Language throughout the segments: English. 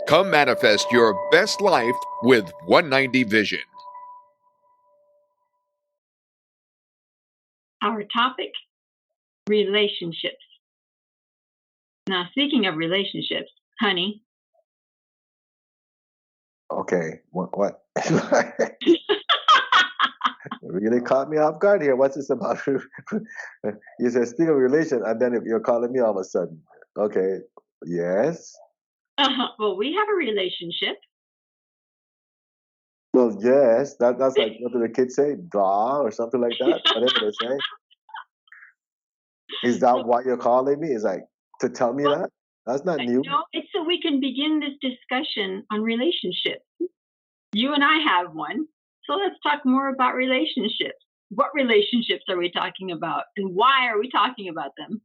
Come manifest your best life with 190 Vision. Our topic, relationships. Now, speaking of relationships, honey. Okay, what? Really caught me off guard here. What's this about? You said speak of relation, and then you're calling me all of a sudden. Okay, yes. Well, we have a relationship. Well, yes. That's like, what do the kids say? Duh, or something like that. Whatever they say. Is that why you're calling me? Is like to tell me that? That's not new. No, it's so we can begin this discussion on relationships. You and I have one. So let's talk more about relationships. What relationships are we talking about? And why are we talking about them?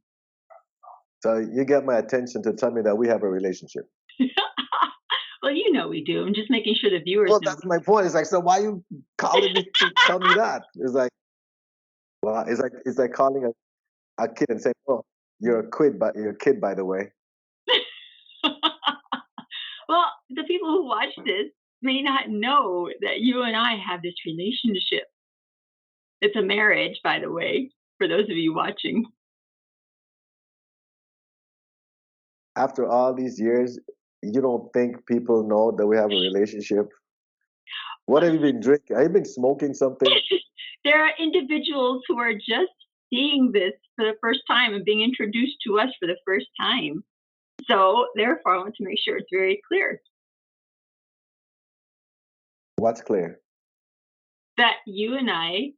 So you get my attention to tell me that we have a relationship. Well, you know we do. I'm just making sure the viewers know. Well, that's my point. It's like, so why are you calling me to tell me that? It's like, well, it's like calling a kid and saying, "Oh, you're a kid, by the way." Well, the people who watch this may not know that you and I have this relationship. It's a marriage, by the way, for those of you watching. After all these years, you don't think people know that we have a relationship? What have you been drinking? Have you been smoking something? There are individuals who are just seeing this for the first time and being introduced to us for the first time. So, therefore, I want to make sure it's very clear. What's clear? That you and I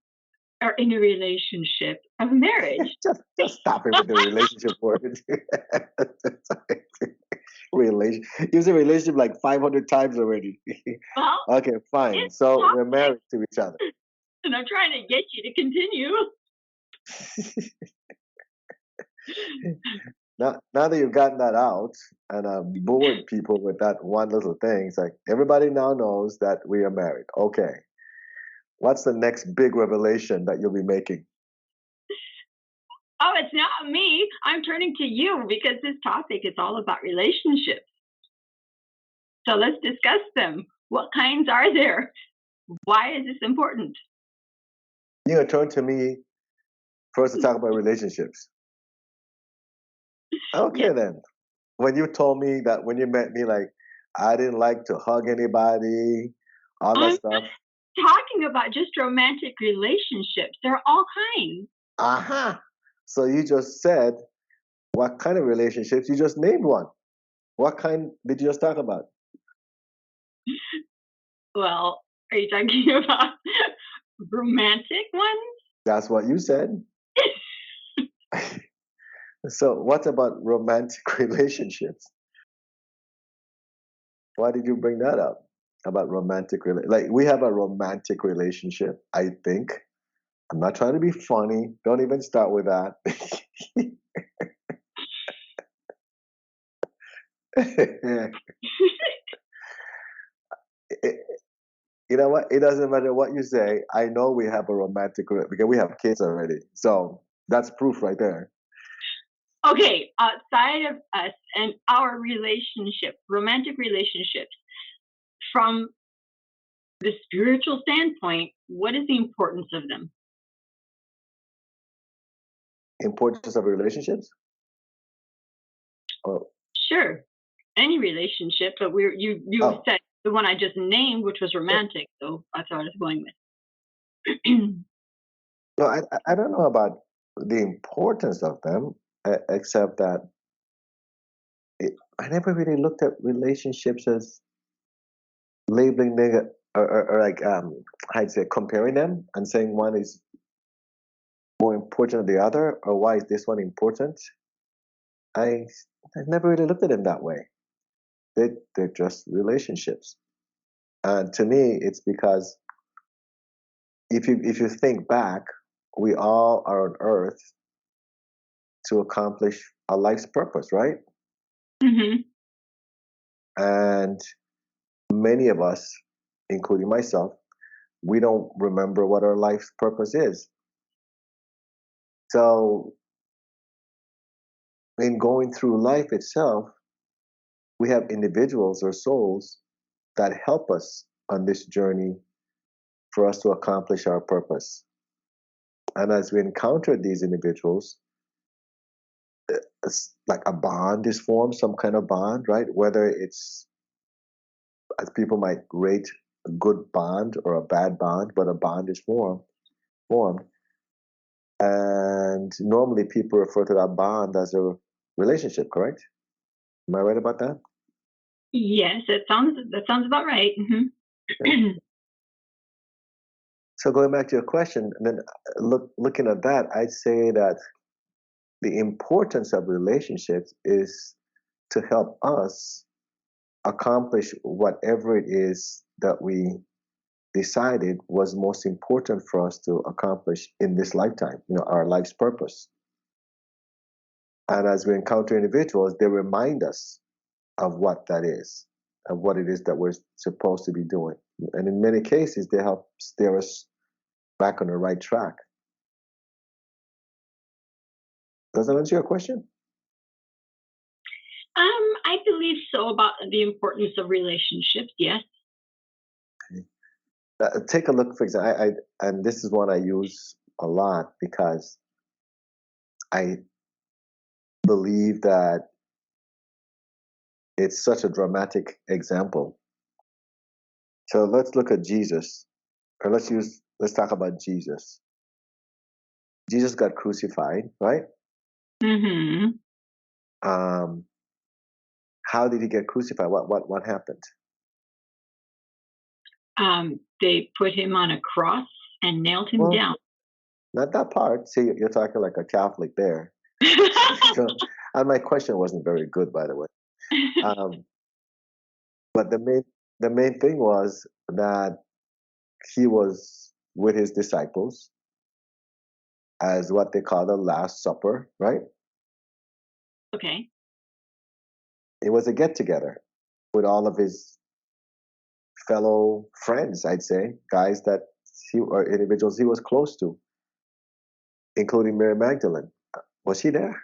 are in a relationship of marriage. just stop it with the relationship word. Use a relationship like 500 times already. Well, okay, fine. So we're married to each other. And I'm trying to get you to continue. Now that you've gotten that out, and I've bored people with that one little thing, it's like everybody now knows that we are married. Okay. What's the next big revelation that you'll be making? Oh, it's not me. I'm turning to you because this topic is all about relationships. So let's discuss them. What kinds are there? Why is this important? You're going to turn to me first to talk about relationships. Okay, then. When you told me that when you met me, like, I didn't like to hug anybody, all that stuff. Talking about just romantic relationships. There are all kinds. Aha. So you just said what kind of relationships? You just named one. What kind did you just talk about? Well, are you talking about romantic ones? That's what you said. So what about romantic relationships? Why did you bring that up? About romantic like we have a romantic relationship, I think. I'm not trying to be funny. Don't even start with that. You know what? It doesn't matter what you say. I know we have a romantic because we have kids already. So that's proof right there. Okay, outside of us and our relationship, romantic relationships, from the spiritual standpoint, what is the importance of them? Importance of relationships? Oh. Sure, any relationship, but you said the one I just named, which was romantic, so that's what I was going with. No, I don't know about the importance of them, except that I never really looked at relationships as labeling them or like I'd say comparing them and saying one is more important than the other, or why is this one important? I never really looked at them that way. They're just relationships, and to me, it's because if you think back, we all are on Earth to accomplish a life's purpose, right? Mm-hmm. And many of us, including myself, we don't remember what our life's purpose is. So, in going through life itself, we have individuals or souls that help us on this journey for us to accomplish our purpose. And as we encounter these individuals, it's like a bond is formed, some kind of bond, right? Whether it's, as people might rate, a good bond or a bad bond, but a bond is formed. And normally people refer to that bond as a relationship, correct? Am I right about that? Yes, that sounds about right. So going back to your question, and then looking at that, I'd say that the importance of relationships is to help us accomplish whatever it is that we decided was most important for us to accomplish in this lifetime, our life's purpose. And as we encounter individuals, they remind us of what that is, of what it is that we're supposed to be doing. And in many cases, they help steer us back on the right track. Does that answer your question? I believe so, about the importance of relationships. Yes. Take a look, for example, and this is one I use a lot because I believe that it's such a dramatic example. So let's look at Jesus, or let's talk about Jesus. Jesus got crucified, right? Mm-hmm. How did he get crucified? What happened? They put him on a cross and nailed him Well, down. not that part. See, you're talking like a Catholic there. So, and my question wasn't very good, by the way. But the main thing was that he was with his disciples as what they call the Last Supper, right? Okay. It was a get together with all of his fellow friends, I'd say, guys that or individuals he was close to, including Mary Magdalene. Was she there?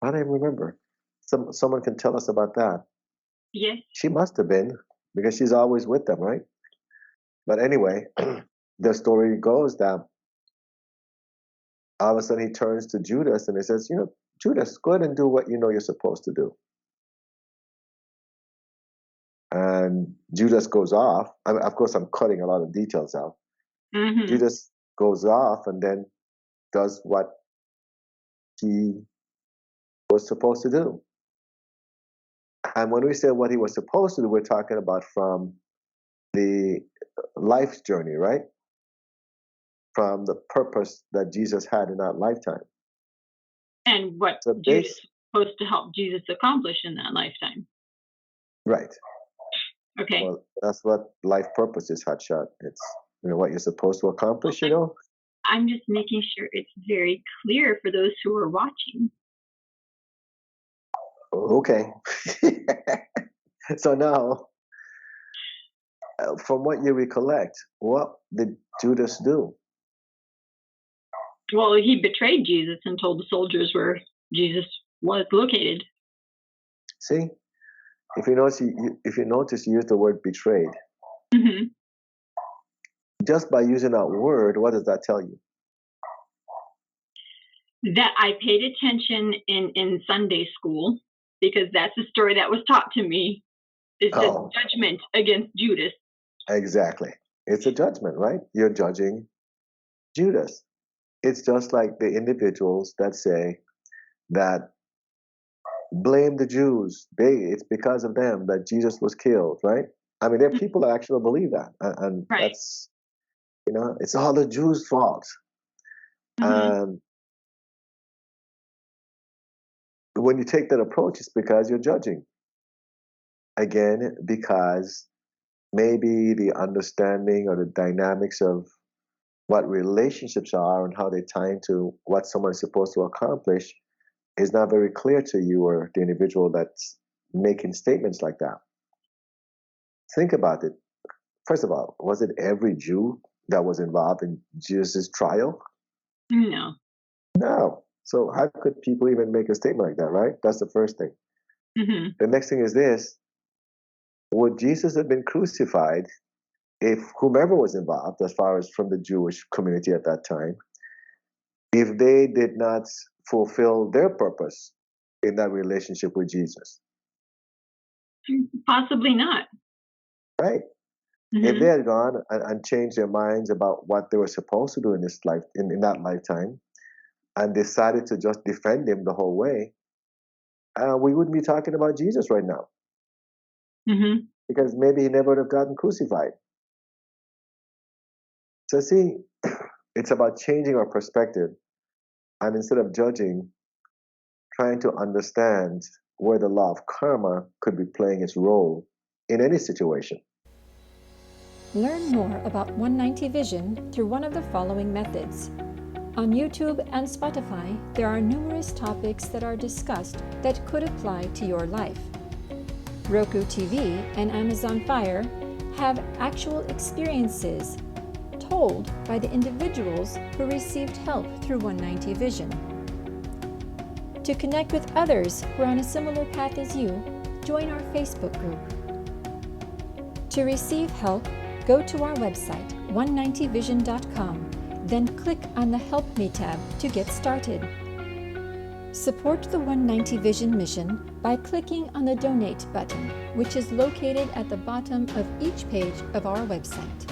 I don't even remember. Someone can tell us about that. Yes. She must have been, because she's always with them, right? But anyway, the story goes that all of a sudden he turns to Judas and he says, Judas, go ahead and do what you know you're supposed to do. And Judas goes off. Of course, I'm cutting a lot of details out. Mm-hmm. Judas goes off and then does what he was supposed to do. And when we say what he was supposed to do, we're talking about from the life's journey, right? From the purpose that Jesus had in that lifetime. And what So Judas was supposed to help Jesus accomplish in that lifetime. Right. Okay. Well, that's what life purpose is, Hotshot. It's what you're supposed to accomplish, I'm just making sure it's very clear for those who are watching. Okay. So now, from what you recollect, what did Judas do? Well, he betrayed Jesus and told the soldiers where Jesus was located. See, if you notice, you use the word betrayed. Mm-hmm. Just by using that word, what does that tell you? That I paid attention in Sunday school, because that's the story that was taught to me. It's a judgment against Judas. Exactly. It's a judgment, right? You're judging Judas. It's just like the individuals that say that blame the Jews. It's because of them that Jesus was killed, right? I mean, there are people that actually believe that. And right. That's, it's all the Jews' fault. Mm-hmm. When you take that approach, it's because you're judging. Again, because maybe the understanding or the dynamics of what relationships are and how they tie into what someone is supposed to accomplish is not very clear to you or the individual that's making statements like that. Think about it. First of all, was it every Jew that was involved in Jesus' trial? No. No. So how could people even make a statement like that, right? That's the first thing. Mhm. The next thing is this: would Jesus have been crucified if whomever was involved, as far as from the Jewish community at that time, if they did not fulfill their purpose in that relationship with Jesus? Possibly not. Right? If they Mhm. had gone and changed their minds about what they were supposed to do in this life, in that lifetime, and decided to just defend him the whole way, we wouldn't be talking about Jesus right now, Mhm. because maybe he never would have gotten crucified. So see, it's about changing our perspective, and instead of judging, trying to understand where the law of karma could be playing its role in any situation. Learn more about 190 Vision through one of the following methods. On YouTube and Spotify, there are numerous topics that are discussed that could apply to your life. Roku TV and Amazon Fire have actual experiences told by the individuals who received help through 190 Vision. To connect with others who are on a similar path as you, join our Facebook group. To receive help, go to our website, 190vision.com, then click on the Help Me tab to get started. Support the 190 Vision mission by clicking on the Donate button, which is located at the bottom of each page of our website.